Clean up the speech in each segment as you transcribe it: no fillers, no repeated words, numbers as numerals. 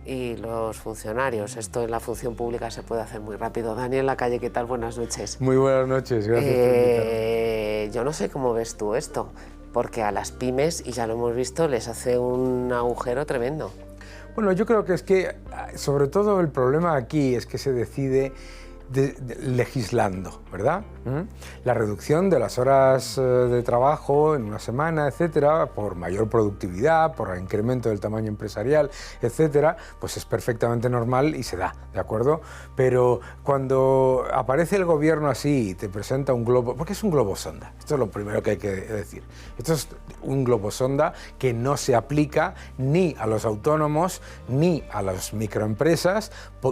y los funcionarios. Esto en la función pública se puede hacer muy rápido. Daniel Lacalle, ¿qué tal? Buenas noches. Muy buenas noches, gracias por invitarme. Yo no sé cómo ves tú esto, porque a las pymes, y ya lo hemos visto, les hace un agujero tremendo. Bueno, yo creo que es que, sobre todo, el problema aquí es que se decide legislando, ¿verdad? La reducción de las horas de trabajo en una semana, etcétera, por mayor productividad, por el incremento del tamaño empresarial, etcétera, pues es perfectamente normal y se da, ¿de acuerdo? Pero cuando aparece el gobierno así y te presenta un globo, porque es un globo sonda, esto es lo primero que hay que decir, esto es un globo sonda que no se aplica ni a los autónomos ni a las microempresas,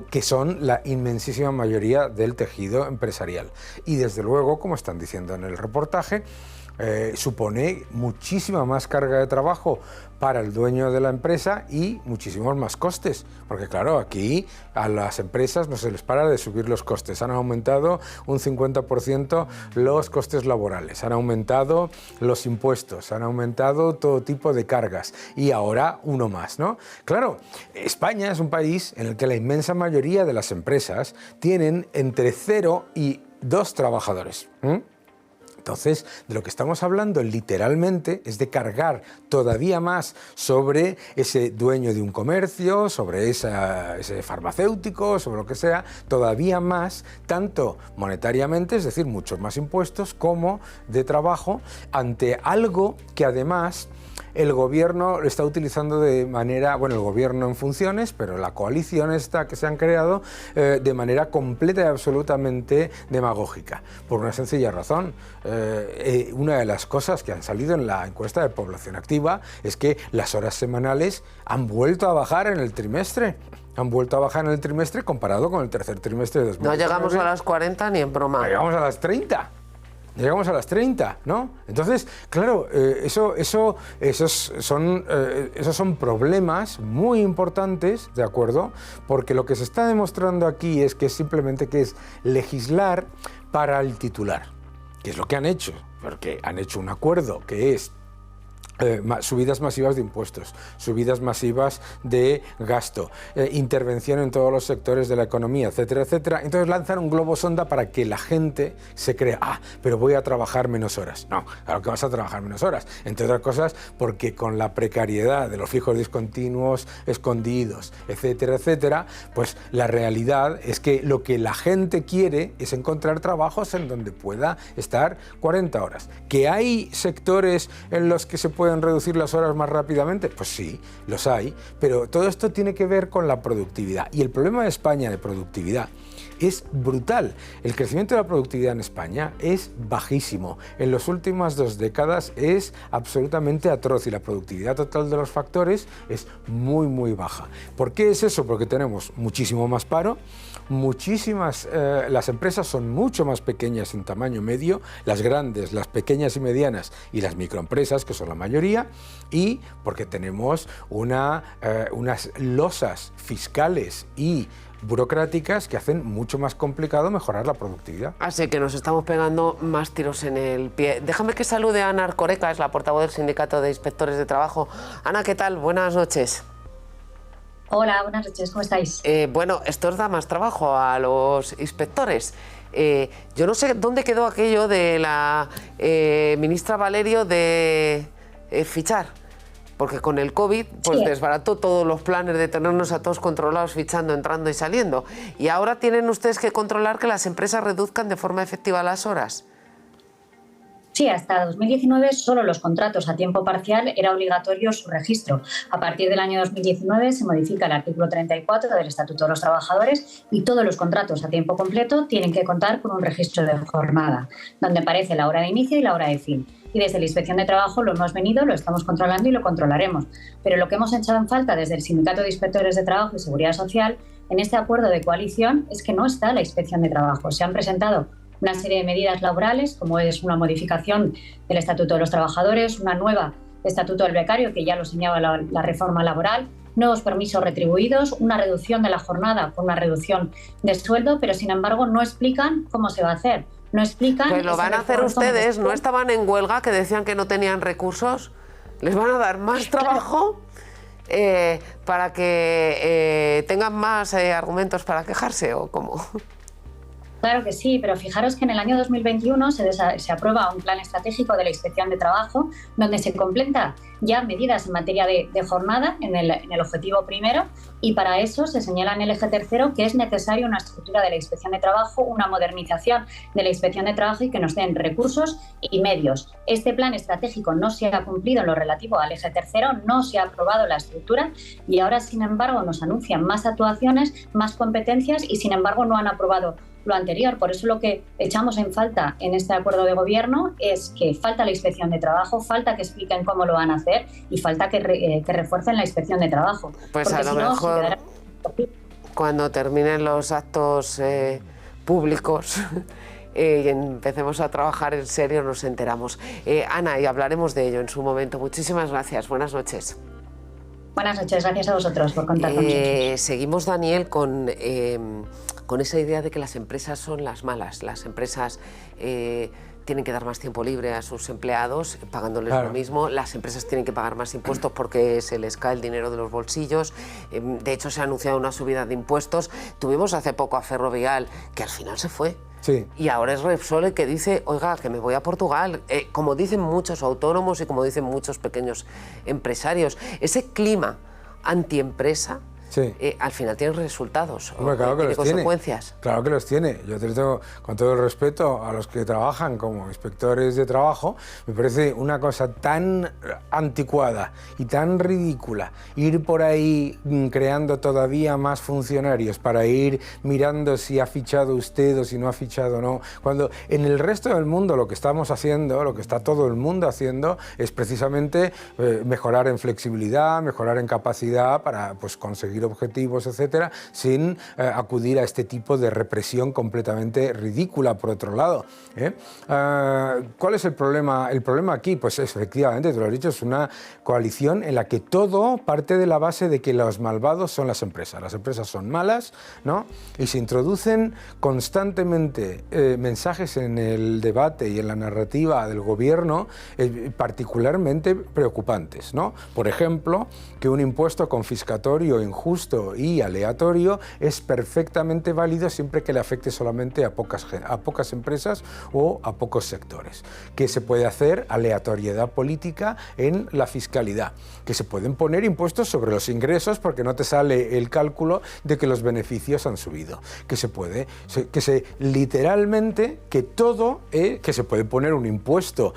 que son la inmensísima mayoría del tejido empresarial. Y desde luego, como están diciendo en el reportaje, supone muchísima más carga de trabajo para el dueño de la empresa y muchísimos más costes, porque claro, aquí a las empresas no se les para de subir los costes. Han aumentado un 50% los costes laborales, han aumentado los impuestos, han aumentado todo tipo de cargas y ahora uno más, ¿no? Claro, España es un país en el que la inmensa mayoría de las empresas tienen entre 0 y 2 trabajadores. Entonces, de lo que estamos hablando literalmente es de cargar todavía más sobre ese dueño de un comercio, sobre ese farmacéutico, sobre lo que sea, todavía más, tanto monetariamente, es decir, muchos más impuestos, como de trabajo, ante algo que además el gobierno lo está utilizando de manera, bueno, el gobierno en funciones, pero la coalición esta que se han creado de manera completa y absolutamente demagógica, por una sencilla razón. Una de las cosas que han salido en la encuesta de población activa es que las horas semanales han vuelto a bajar en el trimestre. Han vuelto a bajar en el trimestre comparado con el tercer trimestre de 2019. No llegamos a las 40 ni en broma. Llegamos a las 30. Llegamos a las 30, ¿no? Entonces, claro, esos son problemas muy importantes, ¿de acuerdo? Porque lo que se está demostrando aquí es que simplemente que es legislar para el titular, que es lo que han hecho, porque han hecho un acuerdo que es subidas masivas de impuestos, subidas masivas de gasto, intervención en todos los sectores de la economía, etcétera, etcétera. Entonces lanzan un globo sonda para que la gente se crea, pero voy a trabajar menos horas. No, claro que vas a trabajar menos horas. Entre otras cosas, porque con la precariedad de los fijos discontinuos escondidos, etcétera, etcétera, pues la realidad es que lo que la gente quiere es encontrar trabajos en donde pueda estar 40 horas. ¿Que hay sectores en los que se pueden reducir las horas más rápidamente? Pues sí, los hay, pero todo esto tiene que ver con la productividad. Y el problema de España de productividad es brutal. El crecimiento de la productividad en España es bajísimo. En las últimas 2 décadas es absolutamente atroz y la productividad total de los factores es muy, muy baja. ¿Por qué es eso? Porque tenemos muchísimo más paro, las empresas son mucho más pequeñas en tamaño medio, las grandes, las pequeñas y medianas y las microempresas, que son la mayoría, y porque tenemos unas losas fiscales y burocráticas que hacen mucho más complicado mejorar la productividad. Así que nos estamos pegando más tiros en el pie. Déjame que salude a Ana Erkoreka, es la portavoz del Sindicato de Inspectores de Trabajo. Ana, ¿qué tal? Buenas noches. Hola, buenas noches, ¿cómo estáis? Bueno, esto os da más trabajo a los inspectores. Yo no sé dónde quedó aquello de la ministra Valerio de fichar. Porque con el COVID pues desbarató todos los planes de tenernos a todos controlados, fichando, entrando y saliendo. Y ahora tienen ustedes que controlar que las empresas reduzcan de forma efectiva las horas. Sí, hasta 2019 solo los contratos a tiempo parcial era obligatorio su registro. A partir del año 2019 se modifica el artículo 34 del Estatuto de los Trabajadores y todos los contratos a tiempo completo tienen que contar con un registro de jornada, donde aparece la hora de inicio y la hora de fin. Y desde la Inspección de Trabajo lo hemos venido, lo estamos controlando y lo controlaremos. Pero lo que hemos echado en falta desde el Sindicato de Inspectores de Trabajo y Seguridad Social en este acuerdo de coalición es que no está la Inspección de Trabajo. Se han presentado una serie de medidas laborales, como es una modificación del Estatuto de los Trabajadores, una nueva Estatuto del Becario, que ya lo señala la reforma laboral, nuevos permisos retribuidos, una reducción de la jornada con una reducción de sueldo, pero sin embargo no explican cómo se va a hacer. No explican. Pues lo van a hacer ustedes, ¿no estaban en huelga que decían que no tenían recursos? ¿Les van a dar más trabajo para que que tengan más argumentos para quejarse o cómo. Claro que sí, pero fijaros que en el año 2021 se aprueba un plan estratégico de la Inspección de Trabajo donde se completan ya medidas en materia de jornada en el objetivo primero, y para eso se señala en el eje tercero que es necesaria una estructura de la Inspección de Trabajo, una modernización de la Inspección de Trabajo y que nos den recursos y medios. Este plan estratégico no se ha cumplido en lo relativo al eje tercero, no se ha aprobado la estructura y ahora, sin embargo, nos anuncian más actuaciones, más competencias y, sin embargo, no han aprobado lo anterior. Por eso lo que echamos en falta en este acuerdo de gobierno es que falta la Inspección de Trabajo, falta que expliquen cómo lo van a hacer y falta que refuercen la Inspección de Trabajo. Pues a lo mejor cuando terminen los actos públicos y empecemos a trabajar en serio nos enteramos. Ana, y hablaremos de ello en su momento. Muchísimas gracias. Buenas noches. Buenas noches. Gracias a vosotros por contar con nosotros. Seguimos, Daniel, con esa idea de que las empresas son las malas. Las empresas tienen que dar más tiempo libre a sus empleados, pagándoles lo mismo. Las empresas tienen que pagar más impuestos porque se les cae el dinero de los bolsillos. De hecho, se ha anunciado una subida de impuestos. Tuvimos hace poco a Ferrovial, que al final se fue. Sí. Y ahora es Repsol el que dice, oiga, que me voy a Portugal. Como dicen muchos autónomos y como dicen muchos pequeños empresarios, ese clima antiempresa, sí, al final tiene resultados. Hombre, claro que tiene los consecuencias. Tiene. Claro que los tiene. Yo te tengo, con todo el respeto a los que trabajan como inspectores de trabajo, me parece una cosa tan anticuada y tan ridícula ir por ahí creando todavía más funcionarios para ir mirando si ha fichado usted o si no ha fichado o no, cuando en el resto del mundo lo que estamos haciendo, lo que está todo el mundo haciendo, es precisamente mejorar en flexibilidad, mejorar en capacidad para pues, conseguir objetivos, etcétera, sin acudir a este tipo de represión completamente ridícula, por otro lado. ¿Cuál es el problema? El problema aquí, pues efectivamente, te lo he dicho, es una coalición en la que todo parte de la base de que los malvados son las empresas son malas, ¿no? Y se introducen constantemente mensajes en el debate y en la narrativa del gobierno particularmente preocupantes, ¿no? Por ejemplo, que un impuesto confiscatorio injusto y aleatorio es perfectamente válido siempre que le afecte solamente a pocas empresas o a pocos sectores. Que se puede hacer aleatoriedad política en la fiscalidad. Que se pueden poner impuestos sobre los ingresos porque no te sale el cálculo de que los beneficios han subido. Que se puede poner un impuesto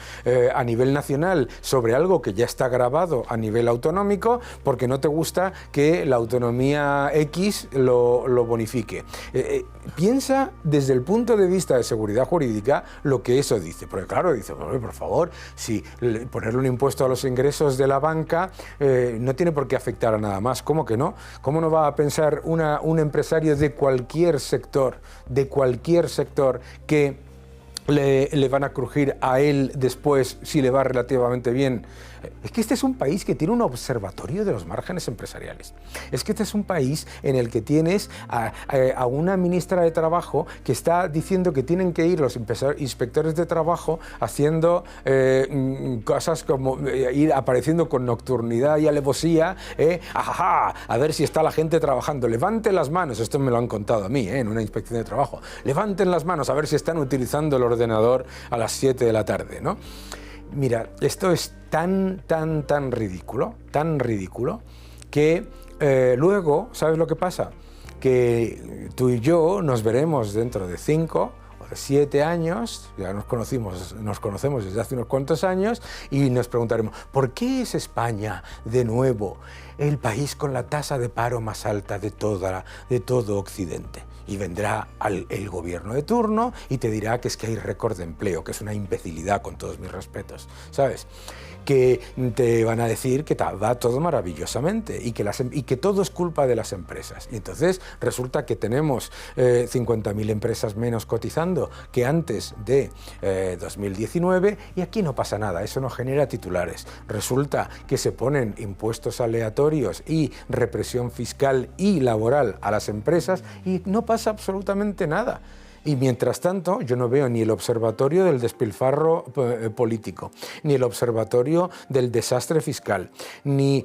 a nivel nacional sobre algo que ya está gravado a nivel autonómico porque no te gusta que la autonomía X lo bonifique. Piensa desde el punto de vista de seguridad jurídica lo que eso dice, porque claro, dice, por favor, si ponerle un impuesto a los ingresos de la banca no tiene por qué afectar a nada más. ¿Cómo que no? ¿Cómo no va a pensar un empresario de cualquier sector que le van a crujir a él después si le va relativamente bien? Es que este es un país que tiene un observatorio de los márgenes empresariales. Es que este es un país en el que tienes a una ministra de Trabajo que está diciendo que tienen que ir los inspectores de trabajo haciendo cosas como ir apareciendo con nocturnidad y alevosía, a ver si está la gente trabajando. Levanten las manos, esto me lo han contado a mí en una inspección de trabajo. Levanten las manos a ver si están utilizando el ordenador a las 7 de la tarde, ¿no? Mira, esto es tan ridículo, que luego, ¿sabes lo que pasa? Que tú y yo nos veremos dentro de 5 o de 7 años, ya nos conocemos desde hace unos cuantos años, y nos preguntaremos, ¿por qué es España, de nuevo, el país con la tasa de paro más alta de todo Occidente? Y vendrá el gobierno de turno y te dirá que es que hay récord de empleo, que es una imbecilidad, con todos mis respetos, ¿sabes? Que te van a decir que va todo maravillosamente y que todo es culpa de las empresas. Y entonces resulta que tenemos 50.000 empresas menos cotizando que antes de 2019 y aquí no pasa nada, eso no genera titulares. Resulta que se ponen impuestos aleatorios y represión fiscal y laboral a las empresas y no pasa absolutamente nada. Y mientras tanto, yo no veo ni el observatorio del despilfarro político, ni el observatorio del desastre fiscal, ni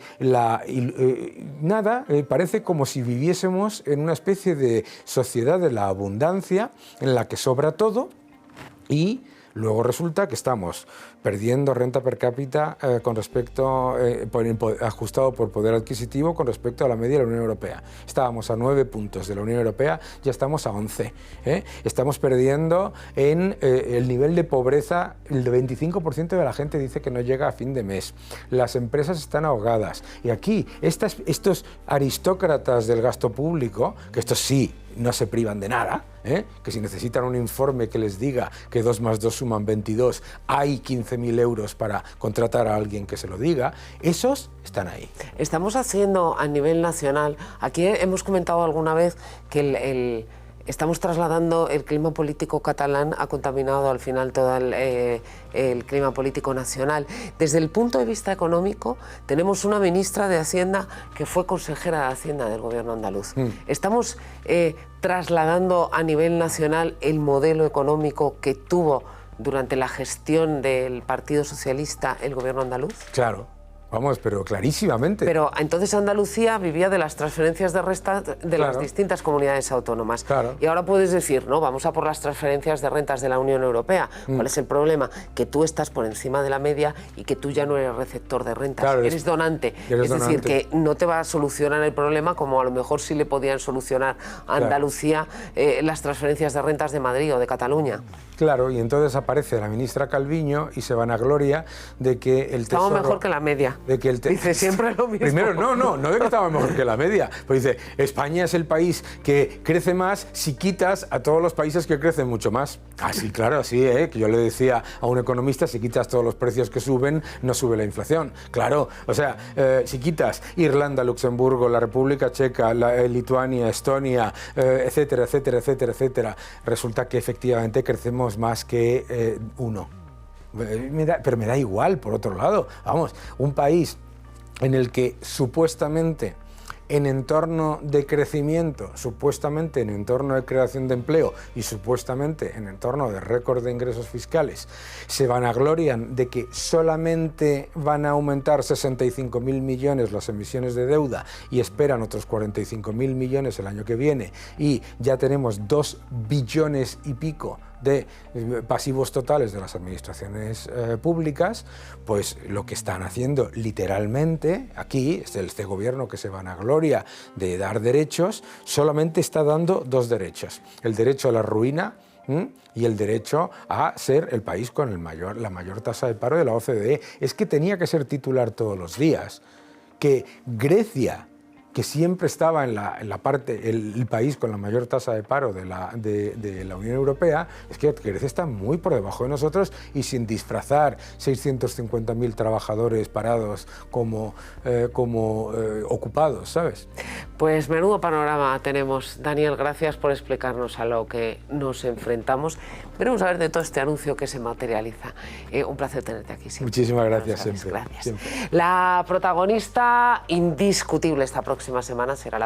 nada. Parece como si viviésemos en una especie de sociedad de la abundancia en la que sobra todo y luego resulta que estamos perdiendo renta per cápita con respecto, ajustado por poder adquisitivo con respecto a la media de la Unión Europea. Estábamos a 9 puntos de la Unión Europea, ya estamos a 11. Estamos perdiendo en el nivel de pobreza, el 25% de la gente dice que no llega a fin de mes. Las empresas están ahogadas. Y aquí, estos aristócratas del gasto público, que estos sí, no se privan de nada, que si necesitan un informe que les diga que 2 más 2 suman 22, hay 15.000 euros para contratar a alguien que se lo diga, esos están ahí. Estamos haciendo a nivel nacional, aquí hemos comentado alguna vez que estamos trasladando el clima político catalán, ha contaminado al final todo el clima político nacional. Desde el punto de vista económico, tenemos una ministra de Hacienda que fue consejera de Hacienda del gobierno andaluz. Estamos trasladando a nivel nacional el modelo económico que tuvo durante la gestión del Partido Socialista el gobierno andaluz. Claro. Vamos, pero clarísimamente. Pero entonces Andalucía vivía de las transferencias de rentas de las distintas comunidades autónomas. Claro. Y ahora puedes decir, no, vamos a por las transferencias de rentas de la Unión Europea. ¿Cuál es el problema? Que tú estás por encima de la media y que tú ya no eres receptor de rentas, claro, eres donante. Es decir, que no te va a solucionar el problema como a lo mejor sí le podían solucionar a Andalucía las transferencias de rentas de Madrid o de Cataluña. Claro, y entonces aparece la ministra Calviño y se vanagloria de que el tesoro... Estamos mejor que la media. De que dice siempre lo mismo. Primero, no de que estamos mejor que la media. Pues dice, España es el país que crece más si quitas a todos los países que crecen mucho más. Ah, sí, claro, sí, que yo le decía a un economista, si quitas todos los precios que suben, no sube la inflación. Claro, o sea, si quitas Irlanda, Luxemburgo, la República Checa, Lituania, Estonia, etcétera, etcétera, etcétera, etcétera, resulta que efectivamente crecemos más que uno. Pero me da igual, por otro lado. Vamos, un país en el que supuestamente en entorno de crecimiento, supuestamente en entorno de creación de empleo y supuestamente en entorno de récord de ingresos fiscales, se vanaglorian de que solamente van a aumentar 65.000 millones las emisiones de deuda y esperan otros 45.000 millones el año que viene y ya tenemos 2 billones y pico de pasivos totales de las administraciones públicas, pues lo que están haciendo literalmente aquí, este gobierno que se vanagloria de dar derechos, solamente está dando 2 derechos. El derecho a la ruina y el derecho a ser el país con la mayor tasa de paro de la OCDE. Es que tenía que ser titular todos los días, que Grecia, que siempre estaba en la parte, el país con la mayor tasa de paro de la Unión Europea, es que Grecia está muy por debajo de nosotros y sin disfrazar 650.000 trabajadores parados como ocupados, ¿sabes? Pues menudo panorama tenemos. Daniel, gracias por explicarnos a lo que nos enfrentamos. Veremos a ver de todo este anuncio que se materializa. Un placer tenerte aquí siempre. Muchísimas gracias, siempre. Gracias. Siempre. La protagonista indiscutible esta próxima semana será la